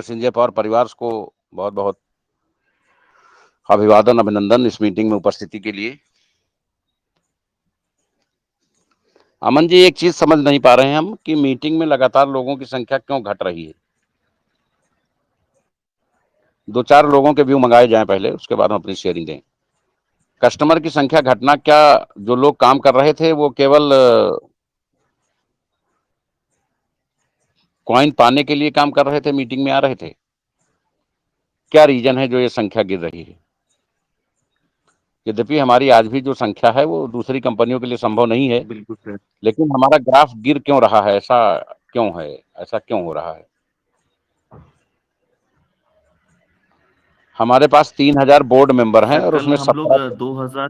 सिंजेफ और परिवार को बहुत बहुत अभिवादन अभिनंदन इस मीटिंग में उपस्थिति के लिए। अमन जी, एक चीज समझ नहीं पा रहे हैं हम कि मीटिंग में लगातार लोगों की संख्या क्यों घट रही है। 2-4 लोगों के व्यू मंगाए जाएं पहले, उसके बाद हम अपनी शेयरिंग दें। कस्टमर की संख्या घटना क्या, जो लोग काम कर रहे थे वो केवल कॉइन पाने के लिए काम कर रहे थे, मीटिंग में आ रहे थे? क्या रीजन है जो ये संख्या गिर रही है? यद्यपि हमारी आज भी जो संख्या है वो दूसरी कंपनियों के लिए संभव नहीं है, बिल्कुल सर। लेकिन हमारा ग्राफ गिर क्यों रहा है? ऐसा क्यों है? ऐसा क्यों हो रहा है? हमारे पास 3000 बोर्ड मेंबर हैं सर और कल उसमें हम लोग 17 2000।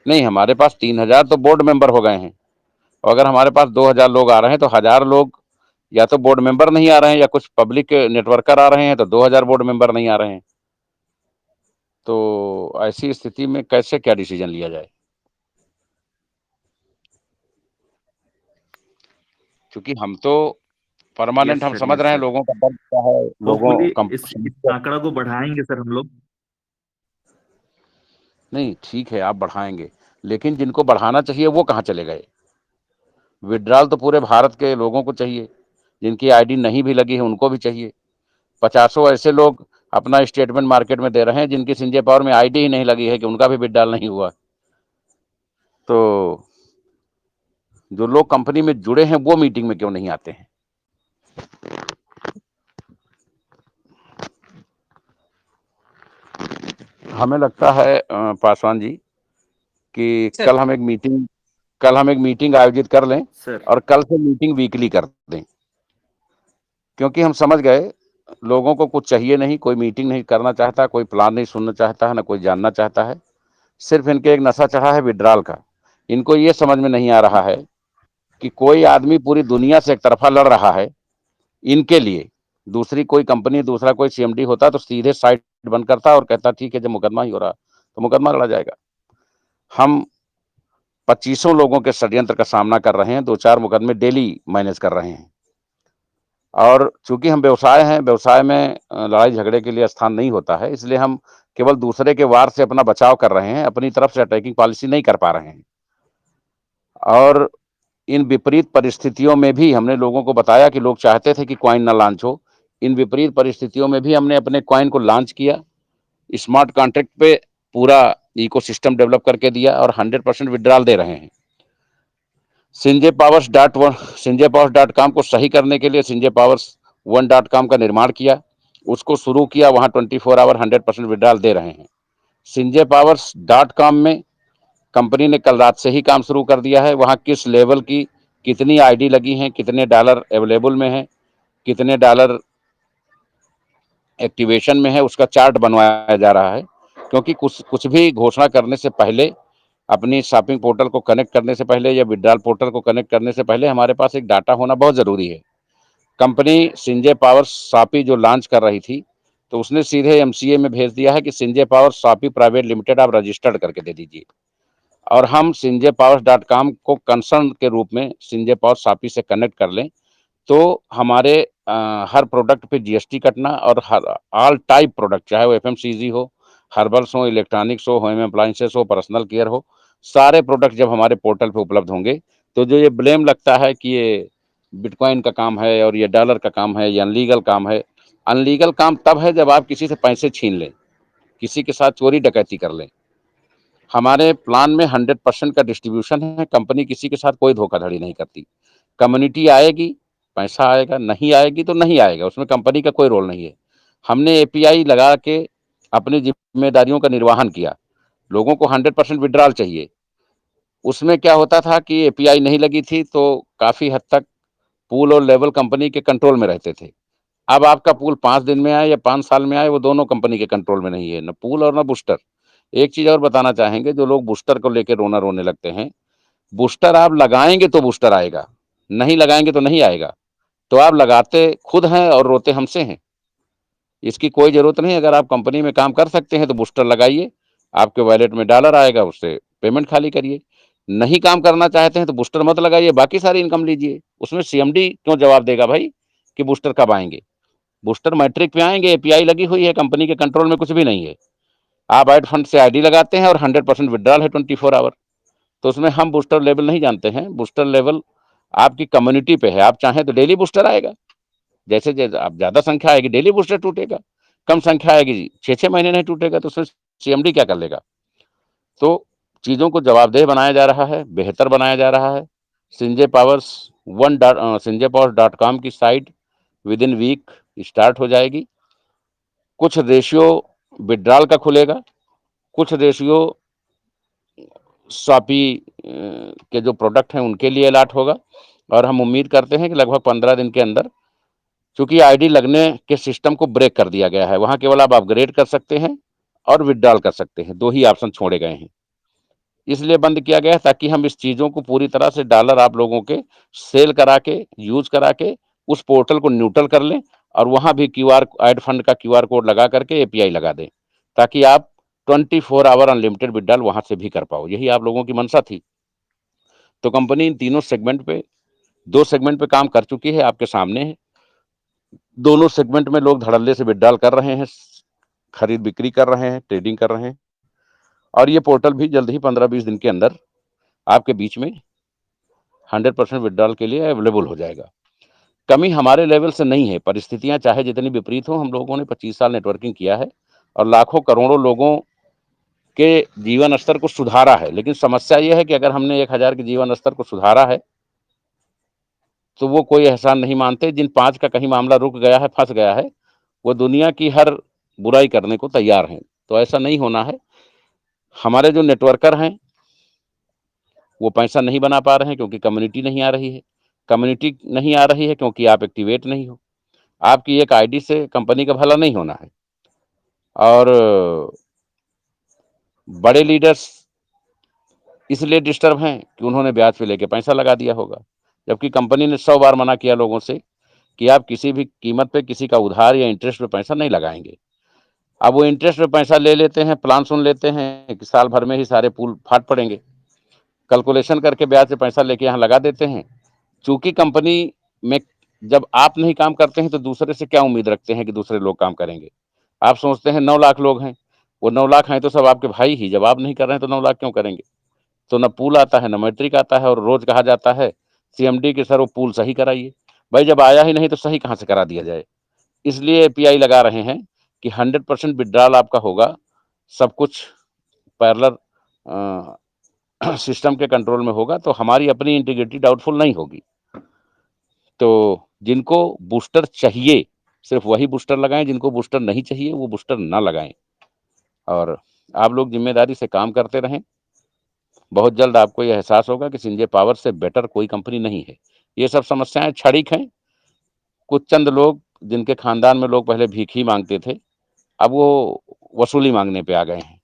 नहीं, हमारे पास 3000 तो बोर्ड मेंबर हो गए हैं, और अगर हमारे पास 2000 लोग आ रहे हैं तो 1000 लोग या तो बोर्ड मेंबर नहीं आ रहे हैं या कुछ पब्लिक नेटवर्कर आ रहे हैं, तो 2000 बोर्ड मेंबर नहीं आ रहे हैं। तो ऐसी स्थिति में कैसे क्या डिसीजन लिया जाए? क्योंकि हम तो परमानेंट यस हम सर, समझ यस रहे हैं सर। लोगों का दर्द क्या है, लोगों होपफुली कम इस आंकड़ा को बढ़ाएंगे सर हम लोग। नहीं, ठीक है आप बढ़ाएंगे, लेकिन जिनको बढ़ाना चाहिए वो कहाँ चले गए? विड्रॉल तो पूरे भारत के लोगों को चाहिए, जिनकी आईडी नहीं भी लगी है उनको भी चाहिए। 50 ऐसे लोग अपना स्टेटमेंट मार्केट में दे रहे हैं जिनकी संजय पावर में आईडी ही नहीं लगी है कि उनका भी विड्रॉल नहीं हुआ। तो जो लोग कंपनी में जुड़े हैं वो मीटिंग में क्यों नहीं आते हैं? हमें लगता है पासवान जी कि कल हम एक मीटिंग आयोजित कर लें सर और कल से मीटिंग वीकली कर दें, क्योंकि हम समझ गए लोगों को कुछ चाहिए नहीं, कोई मीटिंग नहीं करना चाहता, कोई प्लान नहीं सुनना चाहता है, ना कोई जानना चाहता है। सिर्फ इनके एक नशा चढ़ा है विड्रॉल का। इनको ये समझ में नहीं आ रहा है कि कोई आदमी पूरी दुनिया से एक तरफा लड़ रहा है इनके लिए। दूसरी कोई कंपनी, दूसरा कोई सीएमडी होता तो सीधे साइट बंद करता और कहता ठीक है, जब मुकदमा ही हो रहा तो मुकदमा लड़ा जाएगा। हम 25 लोगों के षड्यंत्र का सामना कर रहे हैं, 2-4 मुकदमे डेली मैनेज कर रहे हैं। और चूंकि हम व्यवसाय हैं, व्यवसाय में लड़ाई झगड़े के लिए स्थान नहीं होता है, इसलिए हम केवल दूसरे के वार से अपना बचाव कर रहे हैं, अपनी तरफ से अटैकिंग पॉलिसी नहीं कर पा रहे हैं। और इन विपरीत परिस्थितियों में भी हमने लोगों को बताया कि लोग चाहते थे कि कॉइन ना लॉन्च हो। इन विपरीत परिस्थितियों में भी हमने अपने कॉइन को लॉन्च किया, स्मार्ट कॉन्ट्रैक्ट पे पूरा इकोसिस्टम डेवलप करके दिया और 100% विड्रॉल दे रहे हैं। सिंजेपावर्स.com को सही करने के लिए sinjpowers1.com का निर्माण किया, उसको शुरू किया, वहां 24 आवर 100% विड्रॉल दे रहे हैं। sinjpowers.com में कंपनी ने कल रात से ही काम शुरू कर दिया है। वहां किस लेवल की कितनी आईडी लगी हैं, कितने डॉलर अवेलेबल में है, कितने डॉलर एक्टिवेशन में है, उसका चार्ट बनवाया जा रहा है। क्योंकि कुछ भी घोषणा करने से पहले, अपनी शॉपिंग पोर्टल को कनेक्ट करने से पहले या विड्रॉल पोर्टल को कनेक्ट करने से पहले हमारे पास एक डाटा होना बहुत जरूरी है। कंपनी संजय पावर शॉपी जो लॉन्च कर रही थी, तो उसने सीधे एमसीए में भेज दिया है कि Sanjay power shoppe private limited आप रजिस्टर्ड करके दे दीजिए, और हम sinjpowers.com को कंसर्न के रूप में संजय पावर शॉपी से कनेक्ट कर लें, तो हमारे हर प्रोडक्ट पे जीएसटी कटना, और हर ऑल टाइप प्रोडक्ट, चाहे वो एफएमसीजी हो, हर्बल्स हो, इलेक्ट्रॉनिक्स हो, होम अप्लायंसेस हो, पर्सनल केयर हो, सारे प्रोडक्ट जब हमारे पोर्टल पे उपलब्ध होंगे, तो जो ये ब्लेम लगता है कि ये बिटकॉइन का काम है और ये डॉलर का काम है, ये अनलीगल काम है। अनलीगल काम तब है जब आप किसी से पैसे छीन लें, किसी के साथ चोरी डकैती कर लें। हमारे प्लान में 100% का डिस्ट्रीब्यूशन है, कंपनी किसी के साथ कोई धोखाधड़ी नहीं करती। कम्युनिटी आएगी, पैसा आएगा, नहीं आएगी तो नहीं आएगा, उसमें कंपनी का कोई रोल नहीं है। हमने एपीआई लगा के अपनी जिम्मेदारियों का निर्वहन किया। लोगों को 100% विड्रॉल चाहिए। उसमें क्या होता था कि एपीआई नहीं लगी थी तो काफी हद तक पूल और लेवल कंपनी के कंट्रोल में रहते थे। अब आपका पूल 5 दिन में आए या 5 साल में आए, वो दोनों कंपनी के कंट्रोल में नहीं है, न पूल और न बूस्टर। एक चीज और बताना चाहेंगे, जो लोग बूस्टर को लेकर रोने लगते हैं, बूस्टर आप लगाएंगे तो बूस्टर आएगा, नहीं लगाएंगे तो नहीं आएगा। तो आप लगाते खुद हैं और रोते हमसे हैं। इसकी कोई जरूरत नहीं। अगर आप कंपनी में काम कर सकते हैं तो बूस्टर लगाइए, आपके वॉलेट में डॉलर आएगा, उससे पेमेंट खाली करिए। नहीं काम करना चाहते हैं तो बूस्टर मत लगाइए, बाकी सारी इनकम लीजिए। उसमें सीएमडी क्यों जवाब देगा भाई कि बूस्टर कब आएँगे? बूस्टर मैट्रिक पे आएँगे, एपीआई लगी हुई है, कंपनी के कंट्रोल में कुछ भी नहीं है। आप आइड फंड से आईडी लगाते हैं और 100% विथड्रॉल है 24 आवर। तो उसमें हम बूस्टर लेवल नहीं जानते हैं, बूस्टर लेवल आपकी कम्युनिटी पे है। आप चाहें तो डेली बूस्टर आएगा, जैसे जैसे आप ज़्यादा संख्या आएगी डेली बूस्टर टूटेगा, कम संख्या आएगी 6-6 महीने नहीं टूटेगा, तो उसमें सीएमडी क्या कर लेगा? तो चीज़ों को जवाबदेह बनाया जा रहा है, बेहतर बनाया जा रहा है। संजय पावर्स.com की साइट विदिन वीक स्टार्ट हो जाएगी। कुछ रेशियो विथड्रॉल का खुलेगा, कुछ रेशियो शॉपी के जो प्रोडक्ट हैं उनके लिए अलॉट होगा, और हम उम्मीद करते हैं कि लगभग 15 दिन के अंदर, चूंकि आईडी लगने के सिस्टम को ब्रेक कर दिया गया है, वहां केवल आप अपग्रेड कर सकते हैं और विथड्रॉल कर सकते हैं, 2 ही ऑप्शन छोड़े गए हैं। इसलिए बंद किया गया है ताकि हम इस चीज़ों को पूरी तरह से डॉलर आप लोगों के सेल करा के, यूज़ करा के उस पोर्टल को न्यूट्रल कर लें, और वहाँ भी क्यूआर ऐड फंड का क्यूआर कोड लगा करके एपीआई लगा दें, ताकि आप 24 आवर अनलिमिटेड विथड्रॉल वहाँ से भी कर पाओ। यही आप लोगों की मंशा थी। तो कंपनी इन तीनों सेगमेंट पे, 2 सेगमेंट पे काम कर चुकी है, आपके सामने है। दोनों सेगमेंट में लोग धड़ल्ले से विथड्रॉल कर रहे हैं, खरीद-बिक्री कर रहे हैं, ट्रेडिंग कर रहे हैं, और ये पोर्टल भी जल्द ही 15-20 दिन के अंदर आपके बीच में 100% विथड्रॉल के लिए अवेलेबल हो जाएगा। कमी हमारे लेवल से नहीं है, परिस्थितियाँ चाहे जितनी विपरीत हों, हम लोगों ने 25 साल नेटवर्किंग किया है और लाखों करोड़ों लोगों के जीवन स्तर को सुधारा है। लेकिन समस्या ये है कि अगर हमने 1000 के जीवन स्तर को सुधारा है, तो वो कोई एहसान नहीं मानते। जिन 5 का कहीं मामला रुक गया है, फँस गया है, वो दुनिया की हर बुराई करने को तैयार हैं। तो ऐसा नहीं होना है। हमारे जो नेटवर्कर हैं, वो पैसा नहीं बना पा रहे हैं क्योंकि कम्युनिटी नहीं आ रही है। कम्युनिटी नहीं आ रही है क्योंकि आप एक्टिवेट नहीं हो। आपकी एक आईडी से कंपनी का भला नहीं होना है। और बड़े लीडर्स इसलिए डिस्टर्ब हैं कि उन्होंने ब्याज पे लेके पैसा लगा दिया होगा, जबकि कंपनी ने 100 बार मना किया लोगों से कि आप किसी भी कीमत पे किसी का उधार या इंटरेस्ट पे पैसा नहीं लगाएंगे। अब वो इंटरेस्ट पे पैसा ले लेते हैं, प्लान सुन लेते हैं कि साल भर में ही सारे पुल फाट पड़ेंगे, कैलकुलेशन करके ब्याज से पैसा लेके यहाँ लगा देते हैं। चूंकि कंपनी में जब आप नहीं काम करते हैं तो दूसरे से क्या उम्मीद रखते हैं कि दूसरे लोग काम करेंगे? आप सोचते हैं 9 लाख लोग हैं, वो 9 लाख हैं तो सब आपके भाई ही, जब आप नहीं कर रहे हैं तो 9 लाख क्यों करेंगे? तो ना पूल आता है, ना मैट्रिक आता है, और रोज कहा जाता है सीएमडी के सर वो पूल सही कराइए। भाई जब आया ही नहीं तो सही कहाँ से करा दिया जाए? इसलिए एपीआई लगा रहे हैं कि 100% विथड्रॉल आपका होगा, सब कुछ पैरेलल सिस्टम के कंट्रोल में होगा, तो हमारी अपनी इंटीग्रिटी डाउटफुल नहीं होगी। तो जिनको बूस्टर चाहिए, सिर्फ वही बूस्टर लगाएं, जिनको बूस्टर नहीं चाहिए वो बूस्टर ना लगाएं, और आप लोग जिम्मेदारी से काम करते रहें। बहुत जल्द आपको ये एहसास होगा कि संजय पावर से बेटर कोई कंपनी नहीं है। ये सब समस्याएं क्षणिक हैं। कुछ चंद लोग जिनके खानदान में लोग पहले भीख ही मांगते थे, अब वो वसूली मांगने पे आ गए हैं,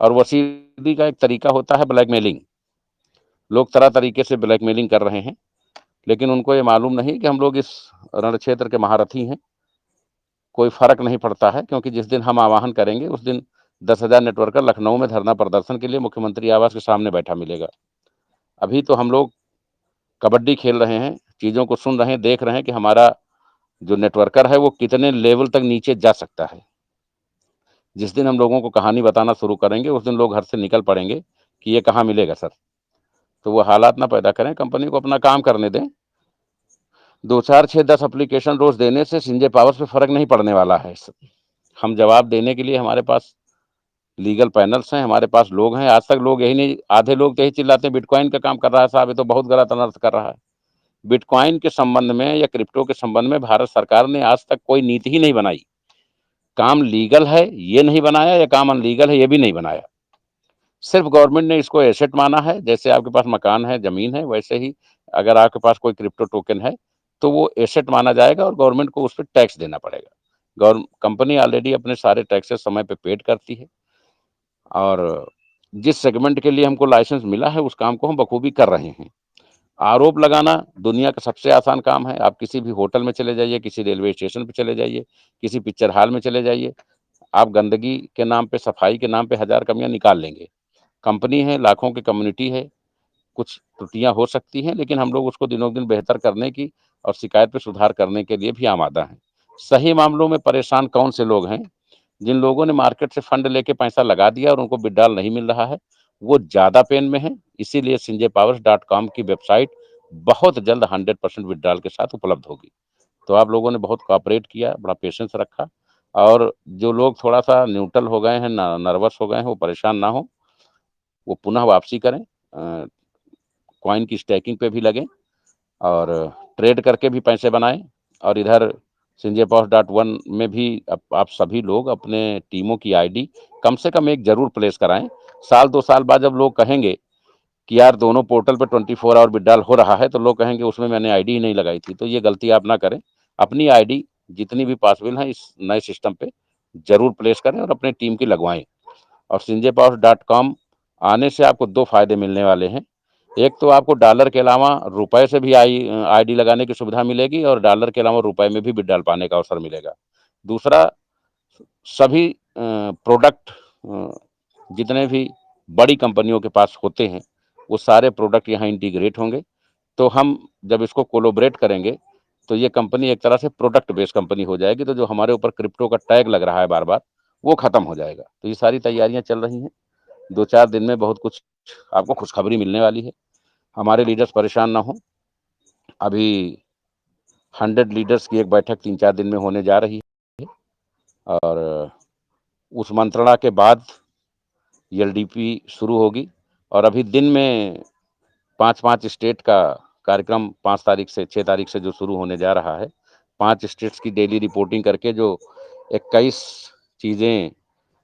और वसूली का एक तरीका होता है ब्लैकमेलिंग। लोग तरह तरीके से ब्लैकमेलिंग कर रहे हैं, लेकिन उनको ये मालूम नहीं कि हम लोग इस रण क्षेत्र के महारथी हैं। कोई फ़र्क नहीं पड़ता है, क्योंकि जिस दिन हम आह्वान करेंगे उस दिन 10,000 नेटवर्कर लखनऊ में धरना प्रदर्शन के लिए मुख्यमंत्री आवास के सामने बैठा मिलेगा। अभी तो हम लोग कबड्डी खेल रहे हैं, चीज़ों को सुन रहे हैं, देख रहे हैं कि हमारा जो नेटवर्कर है वो कितने लेवल तक नीचे जा सकता है। जिस दिन हम लोगों को कहानी बताना शुरू करेंगे उस दिन लोग घर से निकल पड़ेंगे कि ये कहाँ मिलेगा सर। तो वो हालात ना पैदा करें, कंपनी को अपना काम करने दें। 2, 4, 6, 10 एप्लीकेशन रोज़ देने से संजय पावर्स पे फ़र्क नहीं पड़ने वाला है। हम जवाब देने के लिए हमारे पास लीगल पैनल्स हैं, हमारे पास लोग हैं। आज तक लोग यही नहीं, आधे लोग तो यही चिल्लाते हैं बिटकॉइन का काम कर रहा है साहब, ये तो बहुत गलत अनर्थ कर रहा है। बिटकॉइन के संबंध में या क्रिप्टो के संबंध में भारत सरकार ने आज तक कोई नीति ही नहीं बनाई। काम लीगल है ये नहीं बनाया, या काम अनलीगल है ये भी नहीं बनाया। सिर्फ गवर्नमेंट ने इसको एसेट माना है। जैसे आपके पास मकान है, जमीन है, वैसे ही अगर आपके पास कोई क्रिप्टो टोकन है तो वो एसेट माना जाएगा और गवर्नमेंट को उस पर टैक्स देना पड़ेगा। कंपनी ऑलरेडी अपने सारे टैक्सेस समय पे पेड करती है, और जिस सेगमेंट के लिए हमको लाइसेंस मिला है उस काम को हम बखूबी कर रहे हैं। आरोप लगाना दुनिया का सबसे आसान काम है। आप किसी भी होटल में चले जाइए, किसी रेलवे स्टेशन पे चले जाइए, किसी पिक्चर हॉल में चले जाइए, आप गंदगी के नाम पे, सफाई के नाम पे 1000 कमियां निकाल लेंगे। कंपनी है, लाखों की कम्युनिटी है, कुछ त्रुटियाँ हो सकती हैं, लेकिन हम लोग उसको दिनों-दिन बेहतर करने की और शिकायत पे सुधार करने के लिए भी आमादा हैं। सही मामलों में परेशान कौन से लोग हैं? जिन लोगों ने मार्केट से फंड लेके पैसा लगा दिया और उनको विथड्रॉल नहीं मिल रहा है, वो ज़्यादा पेन में हैं। इसीलिए sanjaypowers.com की वेबसाइट बहुत जल्द 100% विथड्रॉल के साथ उपलब्ध होगी। तो आप लोगों ने बहुत कोऑपरेट किया, बड़ा पेशेंस रखा और जो लोग थोड़ा-सा न्यूट्रल हो गए हैं, न नर्वस हो गए हैं, वो परेशान ना हों, वो पुनः वापसी करें। कॉइन की स्टैकिंग पे भी लगें और ट्रेड करके भी पैसे बनाएँ और इधर sanjaypowers.one में भी आप सभी लोग अपने टीमों की आईडी कम से कम एक ज़रूर प्लेस कराएँ। साल 2 साल बाद जब लोग कहेंगे कि यार दोनों पोर्टल पे 24 आवर विथड्रॉल हो रहा है, तो लोग कहेंगे उसमें मैंने आईडी ही नहीं लगाई थी। तो ये गलती आप ना करें। अपनी आईडी जितनी भी पॉसिबल है इस नए सिस्टम पे ज़रूर प्लेस करें और अपनी टीम की लगवाएँ। और sanjaypowers.com आने से आपको 2 फ़ायदे मिलने वाले हैं। एक तो आपको डॉलर के अलावा रुपए से भी आईडी लगाने की सुविधा मिलेगी और डॉलर के अलावा रुपए में भी विथड्रॉल पाने का अवसर मिलेगा। दूसरा सभी प्रोडक्ट जितने भी बड़ी कंपनियों के पास होते हैं, वो सारे प्रोडक्ट यहाँ इंटीग्रेट होंगे। तो हम जब इसको कोलैबोरेट करेंगे, तो ये कंपनी एक तरह से प्रोडक्ट बेस्ड कंपनी हो जाएगी, तो जो हमारे ऊपर क्रिप्टो का टैग लग रहा है बार-बार, वो खत्म हो जाएगा। तो ये सारी तैयारियाँ चल रही हैं। 2-4 दिन में बहुत कुछ आपको खुशखबरी मिलने वाली है। हमारे लीडर्स परेशान ना हों। अभी 100 लीडर्स की एक बैठक 3-4 दिन में होने जा रही है और उस मंत्रणा के बाद एलडीपी शुरू होगी और अभी दिन में 5-5 स्टेट का कार्यक्रम 5 तारीख से 6 तारीख से जो शुरू होने जा रहा है, 5 स्टेट्स की डेली रिपोर्टिंग करके जो 21 चीज़ें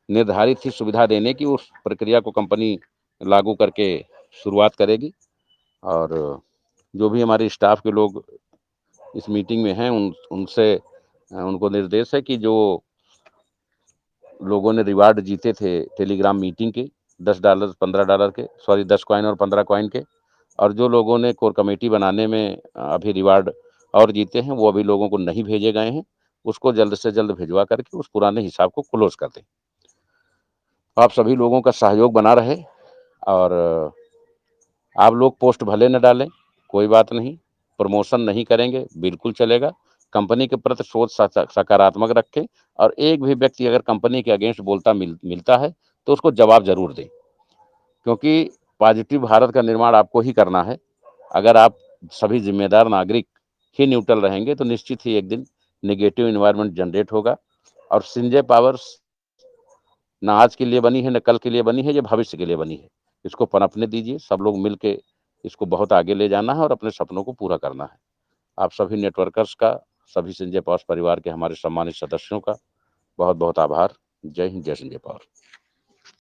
निर्धारित थी सुविधा देने की, उस प्रक्रिया को कंपनी लागू करके शुरुआत करेगी और जो भी हमारे स्टाफ के लोग इस मीटिंग में हैं, उनसे उनको निर्देश है कि जो लोगों ने रिवार्ड जीते थे टेलीग्राम मीटिंग के $10, $15 के, सॉरी 10 कॉइन और 15 कॉइन के, और जो लोगों ने कोर कमेटी बनाने में अभी रिवार्ड और जीते हैं, वो अभी लोगों को नहीं भेजे गए हैं, उसको जल्द से जल्द भिजवा करके उस पुराने हिसाब को क्लोज़ कर दें। आप सभी लोगों का सहयोग बना रहे और आप लोग पोस्ट भले न डालें, कोई बात नहीं, प्रमोशन नहीं करेंगे, बिल्कुल चलेगा। कंपनी के प्रति सोच सकारात्मक रखें और एक भी व्यक्ति अगर कंपनी के अगेंस्ट बोलता मिलता है, तो उसको जवाब ज़रूर दें, क्योंकि पॉजिटिव भारत का निर्माण आपको ही करना है। अगर आप सभी ज़िम्मेदार नागरिक ही न्यूट्रल रहेंगे, तो निश्चित ही एक दिन नेगेटिव एनवायरनमेंट जनरेट होगा और संजय पावर्स ना आज के लिए बनी है, ना कल के लिए बनी है, ये भविष्य के लिए बनी है। इसको पनपने दीजिए, सब लोग मिल के इसको बहुत आगे ले जाना है और अपने सपनों को पूरा करना है। आप सभी नेटवर्कर्स का, सभी संजय पावर्स परिवार के हमारे सम्मानित सदस्यों का बहुत-बहुत आभार। जय हिंद, जय संजय पावर्स।